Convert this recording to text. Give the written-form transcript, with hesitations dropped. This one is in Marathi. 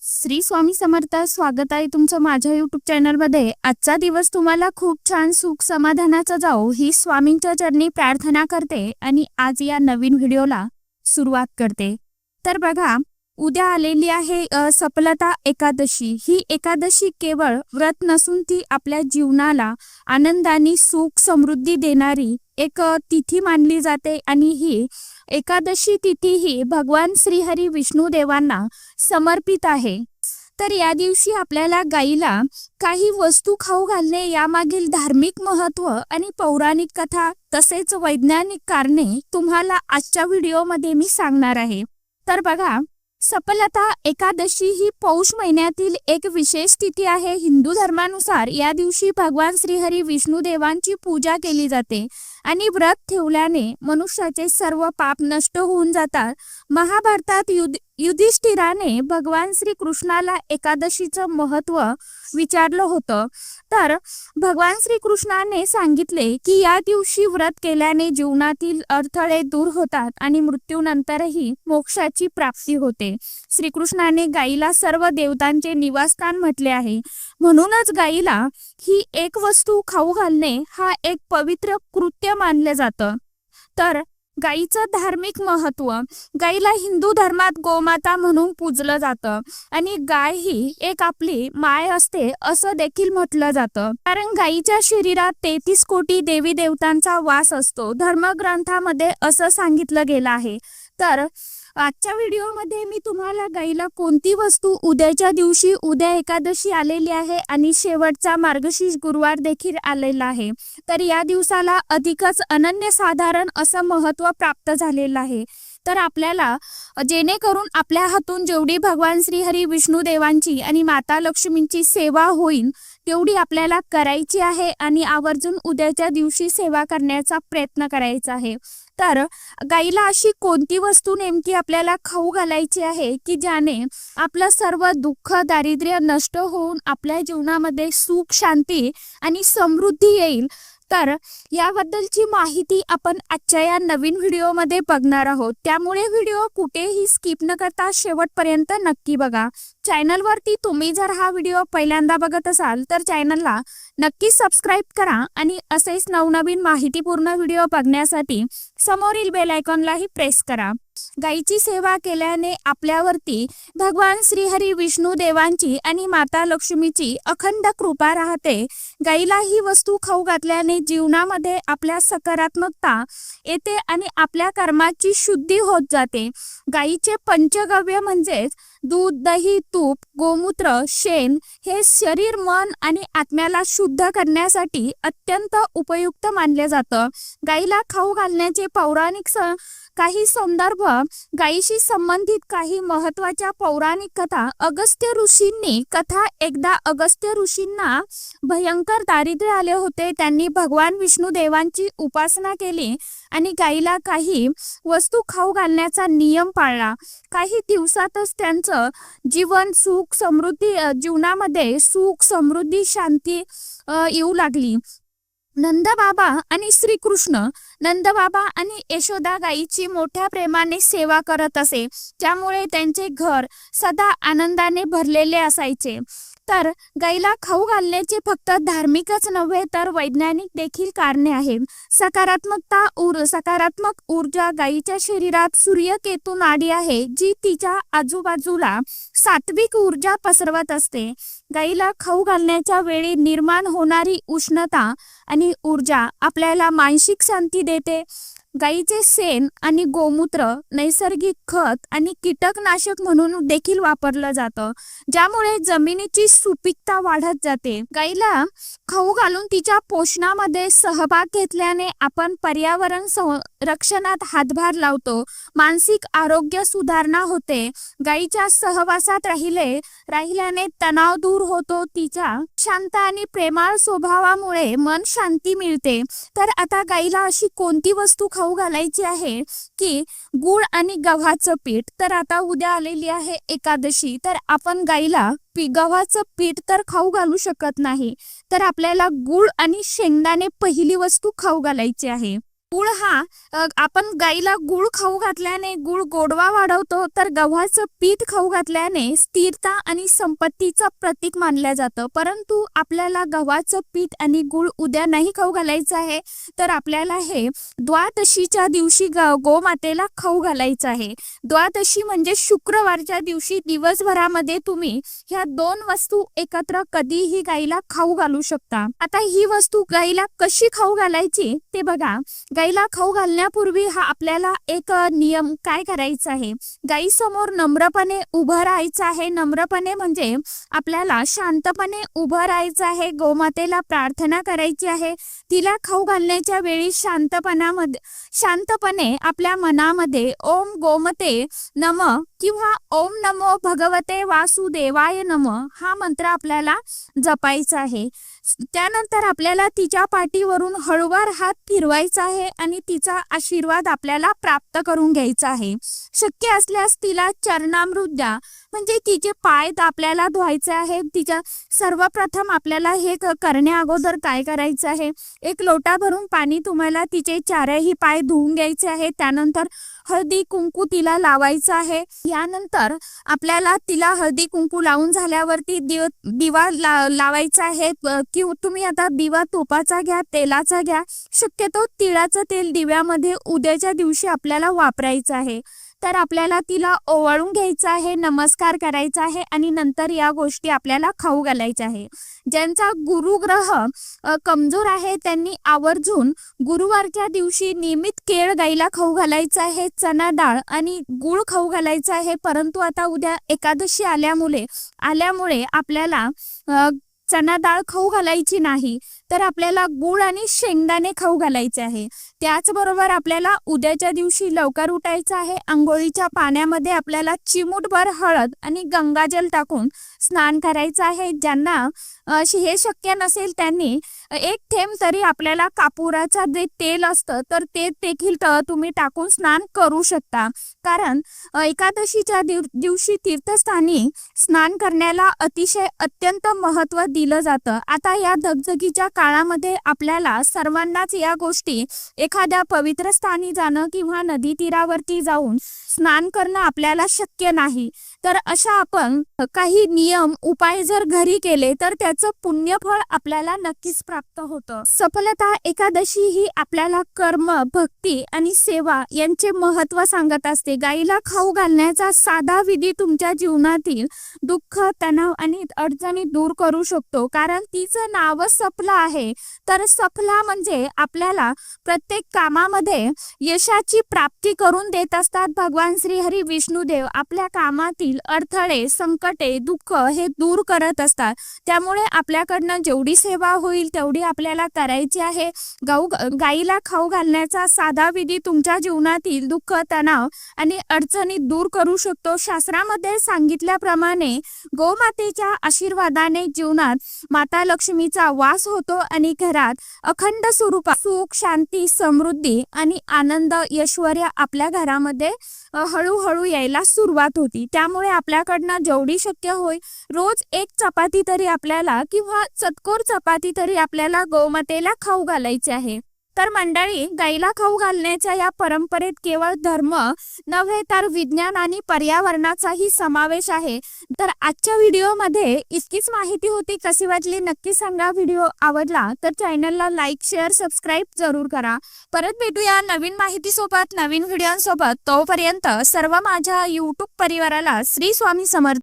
श्री स्वामी समर्थ. स्वागत आहे तुमचं माझ्या यूट्यूब चॅनलमध्ये. आजचा दिवस तुम्हाला खूप छान सुख समाधानाचा जाओ ही स्वामींच्या चरणी प्रार्थना करते आणि आज या नवीन व्हिडिओला सुरुवात करते. तर बघा, उद्या आलेली आहे सफलता एकादशी. ही एकादशी केवळ व्रत नसून ती आपल्या जीवनाला आनंदाने सुख समृद्धी देणारी एक तिथी मानली जाते आणि ही एकादशी तिथी ही भगवान श्रीहरी विष्णू देवांना समर्पित आहे. तर या दिवशी आपल्याला गाईला काही वस्तू खाऊ घालणे यामागील धार्मिक महत्त्व आणि पौराणिक कथा तसेच वैज्ञानिक कारणे तुम्हाला आजच्या व्हिडिओमध्ये मी सांगणार आहे. तर बघा, सफलता एकादशी ही पौष महिन्यातील एक विशेष तिथी आहे. हिंदू धर्मानुसार या दिवशी भगवान श्रीहरी विष्णू देवांची पूजा केली जाते आणि व्रत ठेवल्याने मनुष्याचे सर्व पाप नष्ट होऊन जातात. महाभारतात युधिष्ठिराने भगवान श्री कृष्णाला एकादशीचं महत्त्व विचारलं होतं. तर भगवान श्री कृष्णाने सांगितले की या दिवशी व्रत केल्याने जीवनातील अडथळे दूर होतात आणि मृत्यूनंतरही मोक्षाची प्राप्ती होते. श्रीकृष्णाने गाईला सर्व देवतांचे निवासस्थान म्हटले आहे. म्हणूनच गाईला ही एक वस्तू खाऊ घालणे हा एक पवित्र कृत्य मानले जातं. तर गाईचं धार्मिक महत्त्व. गाईला हिंदू धर्मात गोमाता म्हणून पूजलं जातं आणि गाय ही एक आपली माय असते असं देखील म्हटलं जातं. कारण गाईच्या शरीरात 33 कोटी देवी देवतांचा वास असतो. धर्मग्रंथामध्ये असं सांगितलं गेलं आहे. तर आजच्या व्हिडिओमध्ये मी तुम्हाला गाईला कोणती वस्तू उद्याच्या दिवशी, उद्या एकादशी आलेली आहे आणि शेवटचा मार्गशीर्ष गुरुवार देखील आलेला आहे, तर या दिवसाला अधिकच अनन्यसाधारण असं महत्त्व प्राप्त झालेलं आहे. तर आपल्याला जेणेकरून आपल्या हातून जेवढी भगवान श्रीहरी विष्णू देवांची आणि माता लक्ष्मींची सेवा होईल तेवढी आपल्याला करायची आहे आणि आवर्जून उद्याच्या दिवशी सेवा करण्याचा प्रयत्न करायचा आहे. तर गाईला अशी कोणती वस्तू नेमकी आपल्याला खाऊ घालायची आहे की ज्याने आपलं सर्व दुःख दारिद्र्य नष्ट होऊन आपल्या जीवनामध्ये सुख शांती आणि समृद्धी येईल. तर याबद्दलची माहिती आपण आजच्या या नवीन व्हिडिओमध्ये बघणार आहोत. त्यामुळे व्हिडिओ कुठेही स्किप न करता शेवटपर्यंत नक्की बघा. चॅनलवरती तुम्ही जर हा व्हिडिओ पहिल्यांदा बघत असाल तर चॅनलला नक्की सबस्क्राईब करा आणि असेच नवनवीन माहितीपूर्ण व्हिडिओ बघण्यासाठी समोरील बेल आयकॉनलाही प्रेस करा. गाईची सेवा केल्याने आपल्यावरती भगवान श्रीहरी विष्णू देवांची आणि माता लक्ष्मीची अखंड कृपा राहते. गाईला ही वस्तू खाऊ घातल्याने जीवनामध्ये आपल्या सकारात्मकता येते आणि आपल्या कर्माची शुद्धी होत जाते. गाईचे पंचगव्य म्हणजेच दूध, दही, तूप, गोमूत्र, शेण हे शरीर, मन आणि आत्म्याला शुद्ध करण्यासाठी अत्यंत उपयुक्त मानले जातं. गाईला खाऊ घालण्याचे पौराणिक काही संदर्भ. गायीशी संबंधित काही महत्त्वाच्या पौराणिक कथा. अगस्त्य ऋषींनी कथा. एकदा अगस्त्य ऋषींना भयंकर दारिद्र्य आले होते. त्यांनी भगवान विष्णू देवांची उपासना केली आणि गायीला काही वस्तू खाऊ घालण्याचा नियम पाळला. काही दिवसातच त्यांचं जीवन सुख समृद्धी जीवनामध्ये सुख समृद्धी शांती येऊ लागली. नंदबाबा आणि श्रीकृष्ण. नंदबाबा आणि यशोदा गायीची मोठ्या प्रेमाने सेवा करत असे, त्यामुळे त्यांचे घर सदा आनंदाने भरलेले असायचे. तर गाईला खाऊ घालण्याचे फक्त धार्मिकच नव्हे तर वैज्ञानिक देखील कारणे आहेत. सकारात्मक ऊर्जा. गायीच्या शरीरात सूर्यकेतू नाडी आहे जी तिच्या आजूबाजूला सात्विक ऊर्जा पसरवत असते. गाईला खाऊ घालण्याच्या वेळी निर्माण होणारी उष्णता आणि ऊर्जा आपल्याला मानसिक शांती देते. गाईचे शेण आणि गोमूत्र नैसर्गिक खत आणि कीटकनाशक म्हणून देखील वापरलं जातं, ज्यामुळे जमिनीची सुपीकता वाढत जाते. गाईला खाऊ घालून तिच्या पोषणामध्ये सहभाग घेतल्याने आपण पर्यावरण संरक्षणात हातभार लावतो. मानसिक आरोग्य सुधारणा होते. गाईच्या सहवासात राहिल्याने तणाव दूर होतो. तिच्या शांत आणि प्रेमळ स्वभावामुळे मन शांती मिळते. तर आता गाईला अशी कोणती वस्तू खाऊ घालायची आहे की गुळ आणि गव्हाचं पीठ. तर आता उद्या आलेली आहे एकादशी, तर आपण गाईला गव्हाचं पीठ तर खाऊ घालू शकत नाही, तर आपल्याला गुळ आणि शेंगदाणे पहिली वस्तू खाऊ घालायची आहे. गुळ हा आपण गाईला गुळ खाऊ घातल्याने गुळ गोडवा वाढवतो, तर गव्हाचं पीठ खाऊ घातल्याने स्थिरता आणि संपत्तीचं प्रतीक मानलं जातं. परंतु आपल्याला गव्हाचं पीठ आणि गुळ उद्या नाही खाऊ घालायचं आहे, तर आपल्याला हे द्वादशीच्या दिवशी गोमातेला खाऊ घालायचं आहे. द्वादशी म्हणजे शुक्रवारच्या दिवशी दिवसभरामध्ये तुम्ही ह्या 2 वस्तू एकत्र कधीही गाईला खाऊ घालू शकता. आता ही वस्तू गाईला कशी खाऊ घालायची ते बघा. गाईला खाऊ घालण्यापूर्वी हा आपल्याला एक नियम काय करायचा आहे. गाई समोर नम्रपणे उभं राहायचं आहे. नम्रपणे म्हणजे आपल्याला शांतपणे उभं राहायचं आहे. गोमातेला प्रार्थना करायची आहे. तिला खाऊ घालण्याच्या वेळी शांतपणे आपल्या मनामध्ये ओम गोमते नम किंवा ओम नमो भगवते वासुदेवाय नम हा मंत्र आपल्याला जपायचा आहे. त्यानंतर आपल्याला तिच्या पाठीवरून हळूवार हात फिरवायचा आहे आणि तिचा आशीर्वाद आपल्याला प्राप्त करून घ्यायचा आहे. शक्य असल्यास तिला चरणामृत द्या, म्हणजे तिचे पाय आपल्याला धुवायचे आहे. तिच्या सर्वप्रथम आपल्याला हे करण्या अगोदर काय करायचं आहे, एक लोटा भरून पाणी तुम्हाला तिचे 4ही पाय धुवून घ्यायचे आहे. त्यानंतर हळदी कुंकू तिला लावायचं आहे. यानंतर आपल्याला तिला हळदी कुंकू लावून झाल्यावरती दिवा लावायचा आहे. किंवा तुम्ही आता दिवा तुपाचा घ्या, तेलाचा घ्या. शक्यतो तिळाचं तेल दिव्यामध्ये उद्याच्या दिवशी आपल्याला वापरायचं आहे. तर आपल्याला तिला ओवाळून घ्यायचं आहे, नमस्कार करायचा आहे आणि नंतर या गोष्टी आपल्याला खाऊ घालायच्या आहे. ज्यांचा गुरुग्रह कमजोर आहे त्यांनी आवर्जून गुरुवारच्या दिवशी नियमित केळ गाईला खाऊ घालायचं आहे. चना डाळ आणि गुळ खाऊ घालायचा आहे. परंतु आता उद्या एकादशी आल्यामुळे आपल्याला चना डाळ खाऊ घालायची नाही, तर आपल्याला गुळ आणि शेंगदाणे खाऊ घालायचे आहे. त्याचबरोबर आपल्याला उद्याच्या दिवशी लवकर उठायचं आहे. आंघोळीच्या पाण्यामध्ये आपल्याला चिमूटभर हळद आणि गंगाजल टाकून स्नान करायचं आहे. ज्यांना हे शक्य नसेल त्यांनी 1 थेंब तरी आपल्याला कापुराचा जे तेल असतं तर ते देखील तुम्ही टाकून स्नान करू शकता. कारण एकादशीच्या दिवशी तीर्थस्थानी स्नान करण्याला अत्यंत महत्त्व दिलं जातं. आता या धगधगीच्या काळामध्ये आपल्याला सर्वांनाच या गोष्टी एखाद्या पवित्र स्थानी जाणं किंवा नदी तीरावरती जाऊन स्नान करणं आपल्याला शक्य नाही. तर अशा आपण काही नियम उपाय जर घरी केले तर त्याचं पुण्यफळ आपल्याला नक्कीच प्राप्त होतं. सफलता एकादशी ही आपल्याला कर्म, भक्ती आणि सेवा यांचे महत्त्व सांगत असते. गाईला खाऊ घालण्याचा साधा विधी तुमच्या जीवनातील दुःख, तणाव आणि अडचणी दूर करू शकतो. कारण तिचं नावच सफला आहे. तर सफला म्हणजे आपल्याला प्रत्येक कामामध्ये यशाची प्राप्ती करून देत असतात. भगवान श्री हरी विष्णुदेव आपल्या कामातील अडथळे, संकटे, दुःख हे दूर करत असतात. त्यामुळे आपल्याकडनं जेवढी सेवा होईल तेवढी आपल्याला करायची आहे. गाईला खाऊ घालण्याचा साधा विधी तुमच्या जीवनातील दुःख, तणाव आणि अडचणी दूर करू शकतो. शास्त्रामध्ये सांगितल्याप्रमाणे गोमातेच्या आशीर्वादाने जीवनात माता लक्ष्मीचा वास होतो आणि घरात अखंड स्वरूपात सुख, शांती, समृद्धी आणि आनंद, ऐश्वर्य आपल्या घरामध्ये हळूहळू यायला सुरुवात होती. त्यामुळे आपल्याकडनं जेवढी शक्य होईल रोज 1 चपाती तरी आपल्याला किंवा चतकोर चपाती तरी आपल्याला गोमातेला खाऊ घालायची आहे. तर मंडळी, गाईला खाऊ घालण्याच्या या परंपरेत केवळ धर्म नव्हे तर विज्ञान आणि पर्यावरणाचाही समावेश आहे. तर आजच्या व्हिडिओमध्ये इतकीच माहिती होती. कशी वाटली नक्की सांगा. व्हिडिओ आवडला तर चॅनलला लाईक, शेअर, सबस्क्राईब जरूर करा. परत भेटूया नवीन माहितीसोबत, नवीन व्हिडिओसोबत. तोपर्यंत सर्व माझ्या यूट्यूब परिवाराला श्री स्वामी समर्थ.